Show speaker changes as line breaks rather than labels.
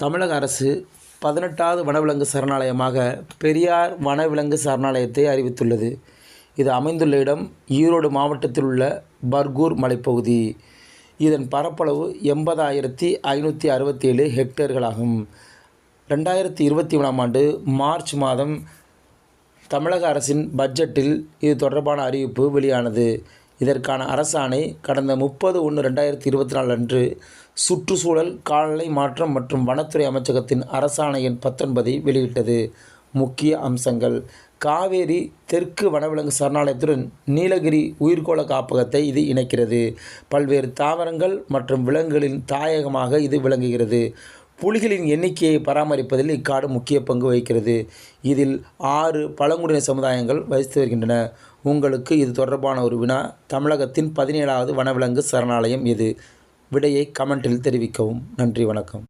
தமிழக அரசு 18வது வனவிலங்கு சரணாலயமாக பெரியார் வனவிலங்கு சரணாலயத்தை அறிவித்துள்ளது. இது அமைந்துள்ள இடம் ஈரோடு மாவட்டத்தில் உள்ள பர்கூர் மலைப்பகுதி. இதன் பரப்பளவு 80,567 ஹெக்டேர்களாகும். 2023ஆம் ஆண்டு மார்ச் மாதம் தமிழக அரசின் பட்ஜெட்டில் இது தொடர்பான அறிவிப்பு வெளியானது. இதற்கான அரசாணை கடந்த 30/1/2024 அன்று சுற்றுச்சூழல், காலநிலை மாற்றம் மற்றும் வனத்துறை அமைச்சகத்தின் அரசாணை எண் 19 வெளியிட்டது. முக்கிய அம்சங்கள்: காவேரி தெற்கு வனவிலங்கு சரணாலயத்துடன் நீலகிரி உயிர்க்கோள காப்பகத்தை இது இணைக்கிறது. பல்வேறு தாவரங்கள் மற்றும் விலங்குகளின் தாயகமாக இது விளங்குகிறது. புலிகளின் எண்ணிக்கையை பராமரிப்பதில் இக்காடு முக்கிய பங்கு வகிக்கிறது. இதில் 6 பழங்குடியின சமுதாயங்கள் வசித்து வருகின்றன. உங்களுக்கு இது தொடர்பான ஒரு வினா: தமிழகத்தின் 17வது வனவிலங்கு சரணாலயம் எது? விடையை கமெண்டில் தெரிவிக்கவும். நன்றி, வணக்கம்.